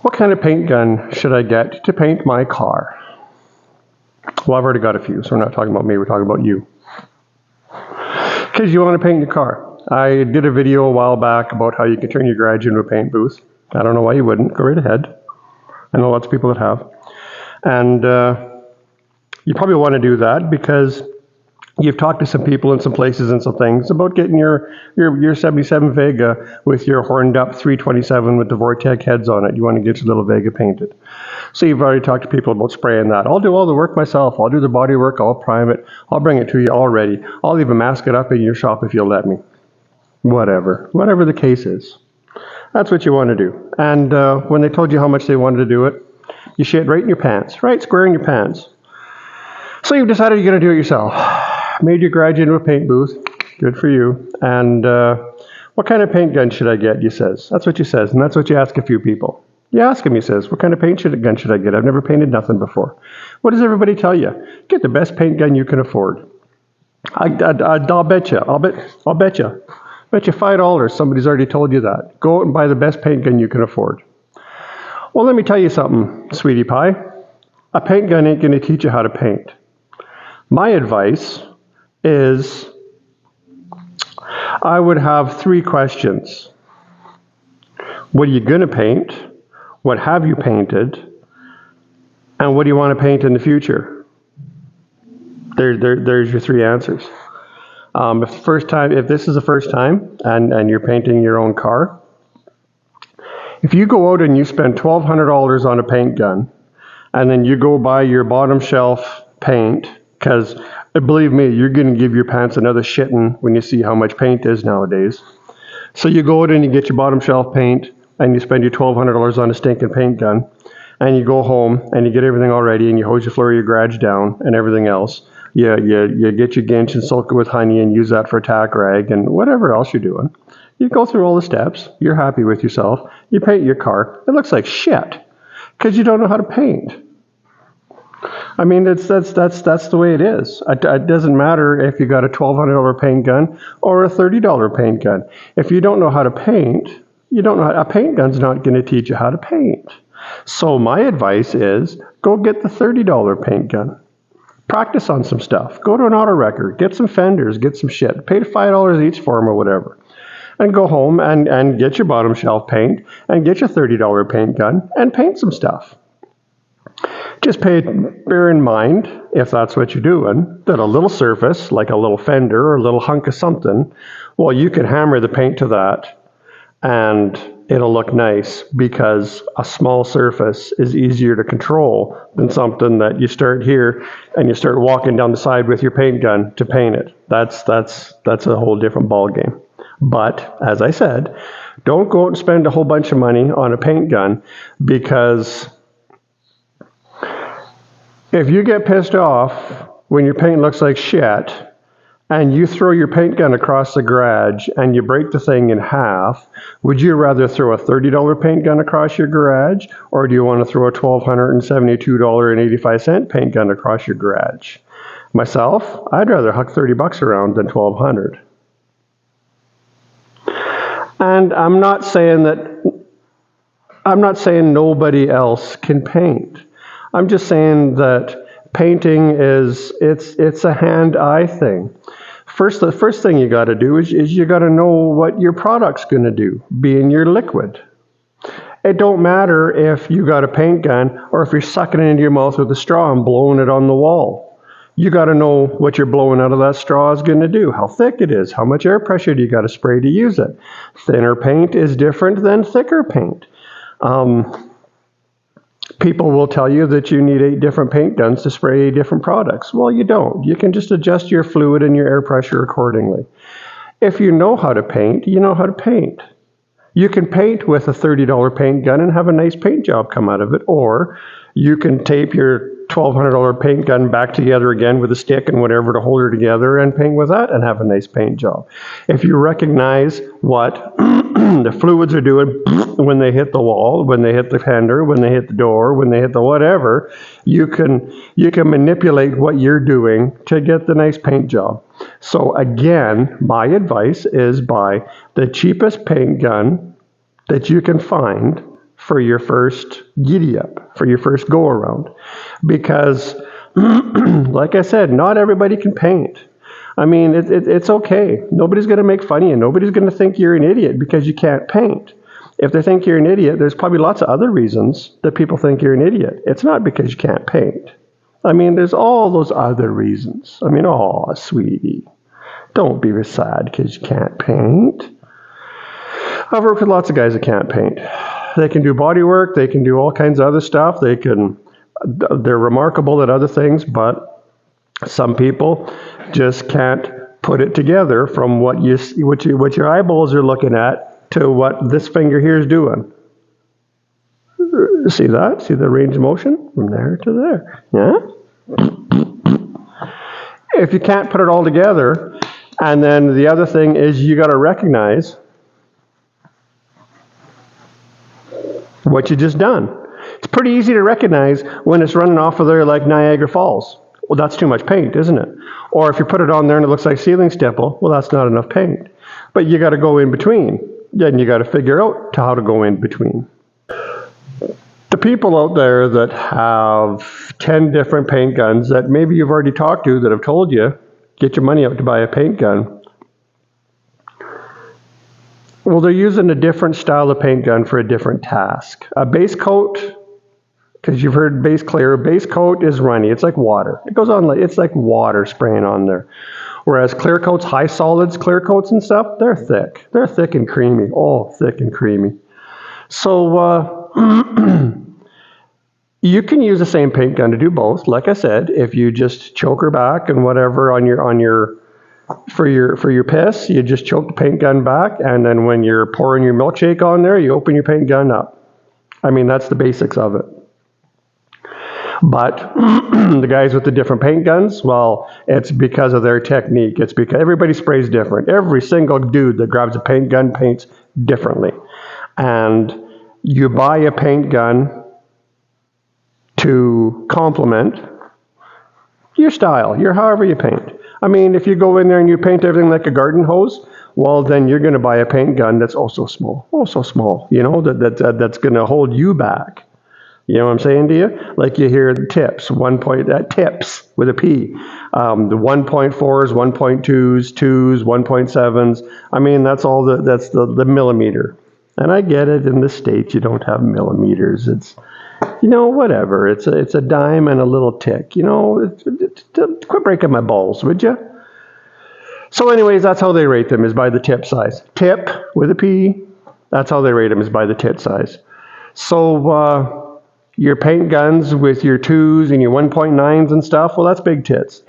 What kind of paint gun should I get to paint my car? Well, I've already got a few, so we're not talking about me, we're talking about you. Because you want to paint your car. I did a video a while back about how you can turn your garage into a paint booth. I don't know why you wouldn't. Go right ahead. I know lots of people that have. And you probably want to do that because you've talked to some people in some places and some things about getting your 77 Vega with your horned up 327 with the Vortec heads on it. You want to get your little Vega painted. So you've already talked to people about spraying that. I'll do all the work myself. I'll do the body work. I'll prime it. I'll bring it to you all ready. I'll even mask it up in your shop if you'll let me. Whatever the case is. That's what you want to do. And when they told you how much they wanted to do it, you shit right in your pants, right square in your pants. So you've decided you're going to do it yourself. Made your garage into a paint booth. Good for you. And what kind of paint gun should I get, you says. That's what you says, and that's what you ask a few people. You ask him, he says, what kind of paint gun should I get? I've never painted nothing before. What does everybody tell you? Get the best paint gun you can afford. I'll bet you. I'll bet you. Bet you $5 somebody's already told you that. Go out and buy the best paint gun you can afford. Well, let me tell you something, sweetie pie. A paint gun ain't going to teach you how to paint. My advice is I would have 3 questions. What are you going to paint? What have you painted? And what do you want to paint in the future? There's your 3 answers. If this is the first time and you're painting your own car, if you go out and you spend $1,200 on a paint gun, and then you go buy your bottom shelf paint, because believe me, you're going to give your pants another shitting when you see how much paint is nowadays. So you go out and you get your bottom shelf paint, and you spend your $1,200 on a stinking paint gun, and you go home and you get everything all ready, and you hose your floor of your garage down and everything else. You get your ginch and soak it with honey and use that for a tack rag and whatever else you're doing. You go through all the steps. You're happy with yourself. You paint your car. It looks like shit because you don't know how to paint. I mean, that's the way it is. It doesn't matter if you got a $1,200 paint gun or a $30 paint gun. If you don't know how to paint, a paint gun's not going to teach you how to paint. So my advice is go get the $30 paint gun. Practice on some stuff. Go to an auto wrecker. Get some fenders. Get some shit. Pay $5 each for them or whatever. And go home and get your bottom shelf paint and get your $30 paint gun and paint some stuff. Just bear in mind, if that's what you're doing, that a little surface, like a little fender or a little hunk of something, well, you can hammer the paint to that and it'll look nice because a small surface is easier to control than something that you start here and you start walking down the side with your paint gun to paint it. That's a whole different ball game. But as I said, don't go out and spend a whole bunch of money on a paint gun because if you get pissed off when your paint looks like shit and you throw your paint gun across the garage and you break the thing in half, would you rather throw a $30 paint gun across your garage or do you want to throw a $1,272.85 paint gun across your garage? Myself, I'd rather huck $30 around than $1,200. And I'm not saying nobody else can paint. I'm just saying that painting it's a hand-eye thing. The first thing you got to do is you got to know what your product's going to do, being your liquid. It don't matter if you got a paint gun or if you're sucking it into your mouth with a straw and blowing it on the wall. You got to know what you're blowing out of that straw is going to do, how thick it is, how much air pressure do you got to spray to use it. Thinner paint is different than thicker paint. People will tell you that you need 8 different paint guns to spray 8 different products. Well, you don't. You can just adjust your fluid and your air pressure accordingly. If you know how to paint, you know how to paint. You can paint with a $30 paint gun and have a nice paint job come out of it, or you can tape your $1,200 paint gun back together again with a stick and whatever to hold her together and paint with that and have a nice paint job. If you recognize what the fluids are doing when they hit the wall, when they hit the fender, when they hit the door, when they hit the whatever, you can manipulate what you're doing to get the nice paint job. So again, my advice is buy the cheapest paint gun that you can find for your first giddy up, for your first go around. Because, like I said, not everybody can paint. I mean, it's okay. Nobody's going to make fun of you. Nobody's going to think you're an idiot because you can't paint. If they think you're an idiot, there's probably lots of other reasons that people think you're an idiot. It's not because you can't paint. I mean, there's all those other reasons. I mean, oh, sweetie, don't be sad because you can't paint. I've worked with lots of guys that can't paint. They can do body work. They can do all kinds of other stuff. They're remarkable at other things, but some people just can't put it together from what your eyeballs are looking at to what this finger here is doing. See that? See the range of motion from there to there? Yeah? If you can't put it all together, and then the other thing is you got to recognize what you just done. It's pretty easy to recognize when it's running off of there like Niagara Falls. Well, that's too much paint, isn't it? Or if you put it on there and it looks like ceiling stipple, well, that's not enough paint. But you got to go in between. Then you got to figure out how to go in between. The people out there that have 10 different paint guns that maybe you've already talked to that have told you, get your money out to buy a paint gun. Well, they're using a different style of paint gun for a different task. A base coat, because you've heard base clear, base coat is runny. It's like water. It goes on, it's like water spraying on there. Whereas clear coats, high solids, clear coats and stuff, they're thick. They're thick and creamy. Oh, thick and creamy. So you can use the same paint gun to do both. Like I said, if you just choke her back and whatever for your piss, you just choke the paint gun back, and then when you're pouring your milkshake on there, you open your paint gun up. I mean, that's the basics of it. But the guys with the different paint guns, well, it's because of their technique. It's because everybody sprays different. Every single dude that grabs a paint gun paints differently. And you buy a paint gun to complement your style, however you paint. I mean, if you go in there and you paint everything like a garden hose, well, then you're going to buy a paint gun that's oh so small, you know, that's going to hold you back. You know what I'm saying to you? Like you hear the tips, tips with a P. The 1.4s, 1.2s, 2s, 1.7s. I mean, that's the millimeter. And I get it, in the States you don't have millimeters. It's, you know, whatever. It's a dime and a little tick. You know, quit breaking my balls, would you? So anyways, that's how they rate them, is by the tip size. Tip with a P, that's how they rate them, is by the tip size. So your paint guns with your 2s and your 1.9s and stuff, well, that's big tips.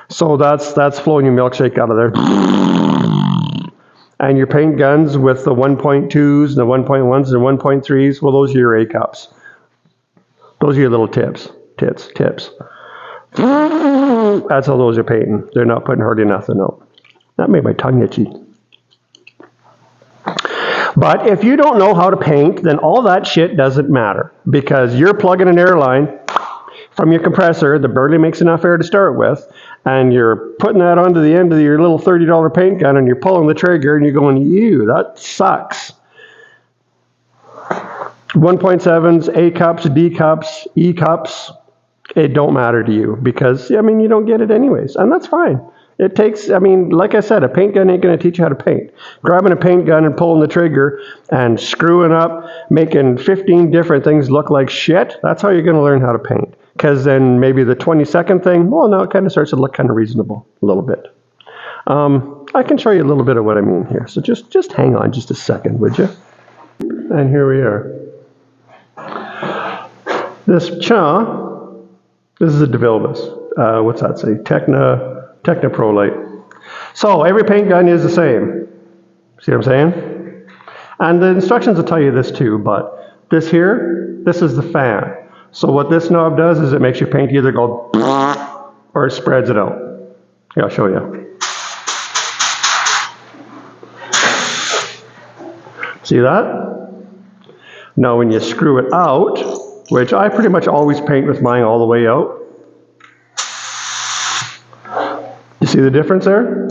So that's flowing your milkshake out of there. And your paint guns with the 1.2s and the 1.1s and 1.3s, well, those are your A cups. Those are your little tips. That's how those are painting. They're not putting hardly nothing out. That made my tongue itchy. But if you don't know how to paint, then all that shit doesn't matter, because you're plugging an air line from your compressor that barely makes enough air to start with, and you're putting that onto the end of your little $30 paint gun, and you're pulling the trigger, and you're going, ew, that sucks. 1.7s, A cups, D cups, E cups, it don't matter to you, because, I mean, you don't get it anyways, and that's fine. It takes, I mean, like I said, a paint gun ain't going to teach you how to paint. Grabbing a paint gun and pulling the trigger and screwing up, making 15 different things look like shit, that's how you're going to learn how to paint. Because then maybe the 22nd thing, well, now it kind of starts to look kind of reasonable a little bit. I can show you a little bit of what I mean here. So just hang on just a second, would you? And here we are. This is a DeVilbiss. What's that say? Techna Pro Light. So every paint gun is the same. See what I'm saying? And the instructions will tell you this too, but this here, this is the fan. So what this knob does is it makes your paint either go or it spreads it out. Here, I'll show you. See that? Now when you screw it out, which I pretty much always paint with mine all the way out. You see the difference there?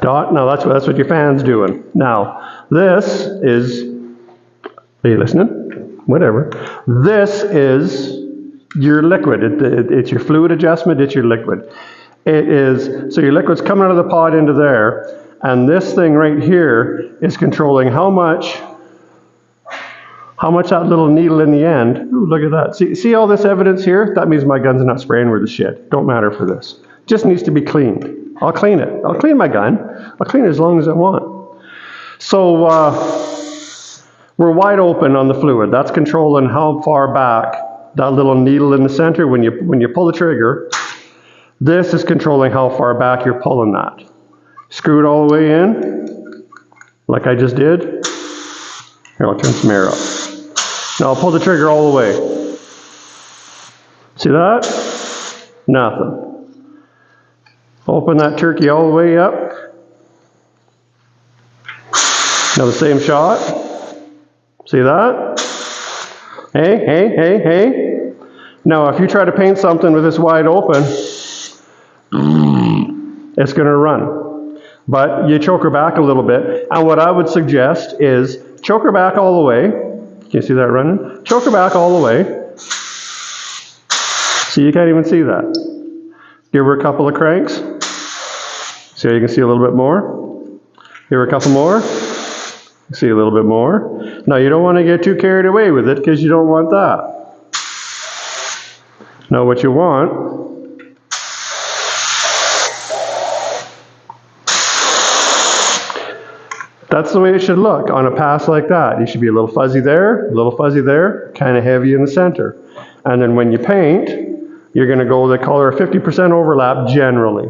Dot. Now that's what your fan's doing. Now this is Are you listening? Whatever. This is your liquid. It's your fluid adjustment, it's your liquid. It is, so your liquid's coming out of the pot into there, and this thing right here is controlling how much that little needle in the end, ooh, look at that. See all this evidence here? That means my gun's not spraying worth of shit. Don't matter for this. Just needs to be cleaned. I'll clean it. I'll clean my gun. I'll clean it as long as I want. So we're wide open on the fluid. That's controlling how far back that little needle in the center, when you pull the trigger, this is controlling how far back you're pulling that. Screw it all the way in, like I just did. Here, I'll turn some air up. Now I'll pull the trigger all the way. See that? Nothing. Open that turkey all the way up. Now the same shot. See that? Hey. Now if you try to paint something with this wide open, it's going to run. But you choke her back a little bit. And what I would suggest is choke her back all the way. Can you see that running? Choke her back all the way. See, you can't even see that. Give her a couple of cranks. See how you can see a little bit more? Give her a couple more. See a little bit more. Now you don't want to get too carried away with it because you don't want that. Now what you want, that's the way it should look on a pass like that. You should be a little fuzzy there, kind of heavy in the center. And then when you paint, you're going to go with a color 50% overlap generally.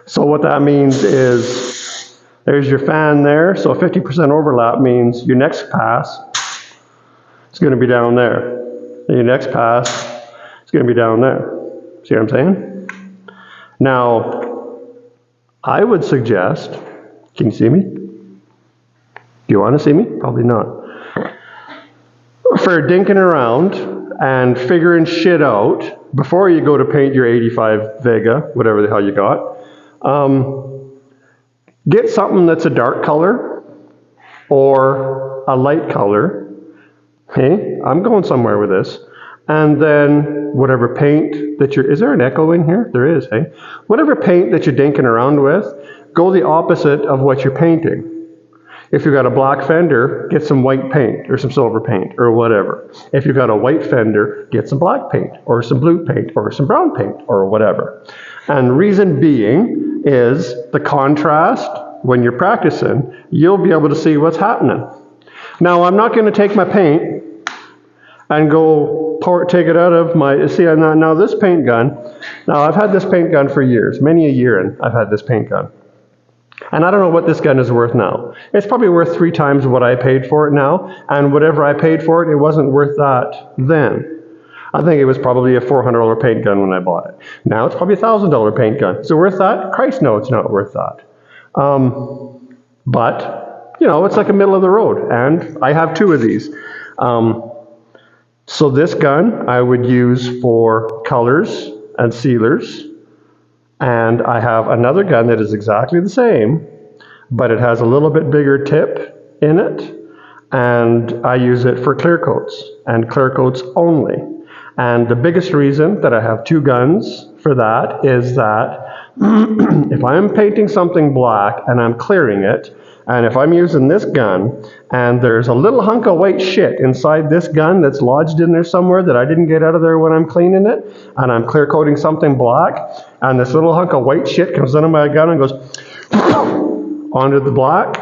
So what that means is, there's your fan there. So 50% overlap means your next pass is going to be down there. And your next pass is going to be down there. See what I'm saying? Now, I would suggest, can you see me? Do you want to see me? Probably not. For dinking around and figuring shit out before you go to paint your 85 Vega, whatever the hell you got, get something that's a dark color or a light color. Hey, I'm going somewhere with this. And then whatever paint that you're, is there an echo in here? There is, hey? Whatever paint that you're dinking around with, go the opposite of what you're painting. If you've got a black fender, get some white paint or some silver paint or whatever. If you've got a white fender, get some black paint or some blue paint or some brown paint or whatever. And reason being is the contrast. When you're practicing, you'll be able to see what's happening. Now, I'm not going to take my paint and go take it out of my, see, now this paint gun, now I've had this paint gun for years, many a year, and I've had this paint gun. And I don't know what this gun is worth now. It's probably worth 3 times what I paid for it now, and whatever I paid for it, it wasn't worth that then. I think it was probably a $400 paint gun when I bought it. Now it's probably a $1,000 paint gun. Is it worth that? Christ, no, it's not worth that. But, you know, it's like a middle of the road, and I have 2 of these. So this gun I would use for colors and sealers. And I have another gun that is exactly the same, but it has a little bit bigger tip in it, and I use it for clear coats, and clear coats only. And the biggest reason that I have 2 guns for that is that if I'm painting something black and I'm clearing it, and if I'm using this gun, and there's a little hunk of white shit inside this gun that's lodged in there somewhere that I didn't get out of there when I'm cleaning it, and I'm clear coating something black, and this little hunk of white shit comes out of my gun and goes onto the black,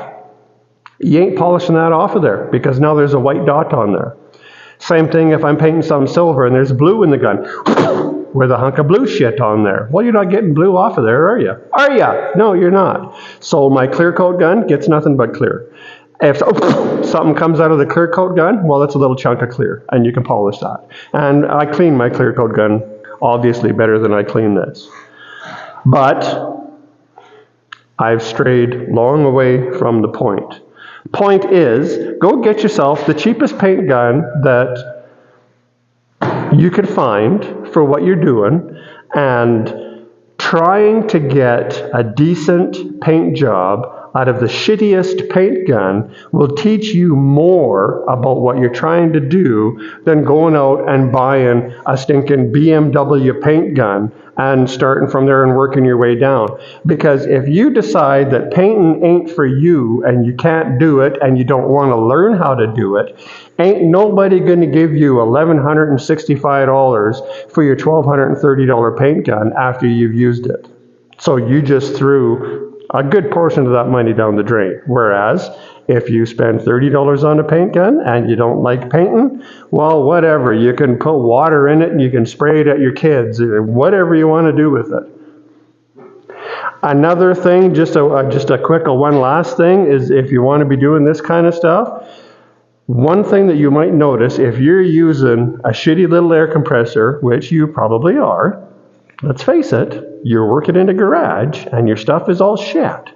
you ain't polishing that off of there, because now there's a white dot on there. Same thing if I'm painting something silver and there's blue in the gun, with a hunk of blue shit on there. Well, you're not getting blue off of there, are you? Are you? No, you're not. So my clear coat gun gets nothing but clear. If something comes out of the clear coat gun, well, that's a little chunk of clear, and you can polish that. And I clean my clear coat gun, obviously, better than I clean this. But I've strayed long away from the point. Point is, go get yourself the cheapest paint gun that you could find for what you're doing, and trying to get a decent paint job out of the shittiest paint gun will teach you more about what you're trying to do than going out and buying a stinking BMW paint gun and starting from there and working your way down. Because if you decide that painting ain't for you and you can't do it and you don't want to learn how to do it, ain't nobody going to give you $1,165 for your $1,230 paint gun after you've used it. So you just threw a good portion of that money down the drain. Whereas if you spend $30 on a paint gun and you don't like painting, well, whatever. You can put water in it and you can spray it at your kids, whatever you want to do with it. Another thing, just a quick one last thing, is if you want to be doing this kind of stuff, one thing that you might notice, if you're using a shitty little air compressor, which you probably are, let's face it, you're working in a garage and your stuff is all shit.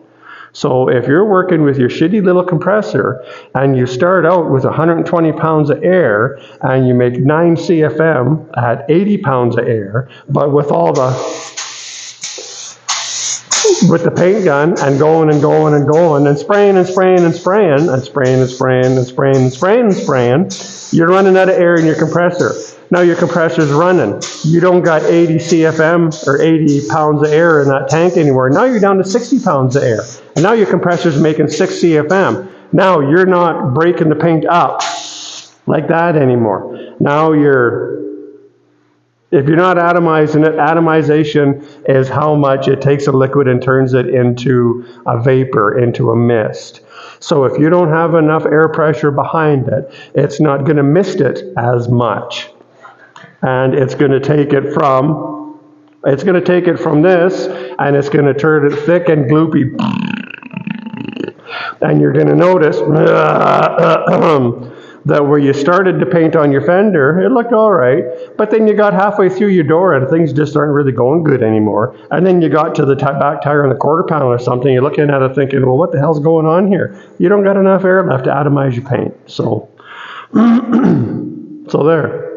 So if you're working with your shitty little compressor and you start out with 120 pounds of air and you make 9 CFM at 80 pounds of air, but with the paint gun and going and going and going and spraying and spraying and spraying and spraying and spraying and spraying and spraying and spraying, you're running out of air in your compressor. Now your compressor's running. You don't got 80 CFM or 80 pounds of air in that tank anymore. Now you're down to 60 pounds of air. And now your compressor's making 6 CFM. Now you're not breaking the paint up like that anymore. Now if you're not atomizing it, atomization is how much it takes a liquid and turns it into a vapor, into a mist. So if you don't have enough air pressure behind it, it's not going to mist it as much. And it's going to take it from this, and it's going to turn it thick and gloopy. And you're going to notice that where you started to paint on your fender, it looked all right, but then you got halfway through your door and things just aren't really going good anymore. And then you got to the back tire on the quarter panel or something, you're looking at it thinking, well, what the hell's going on here? You don't got enough air left to atomize your paint. So, so there.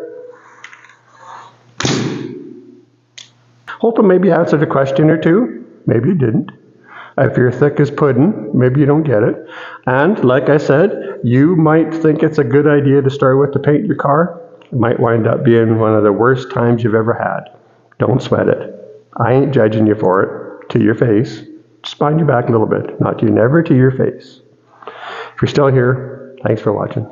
Hope it maybe answered a question or two. Maybe you didn't. If you're thick as pudding, maybe you don't get it. And like I said, you might think it's a good idea to start with to paint your car. It might wind up being one of the worst times you've ever had. Don't sweat it. I ain't judging you for it to your face. Just mind your back a little bit. Not to you, never to your face. If you're still here, thanks for watching.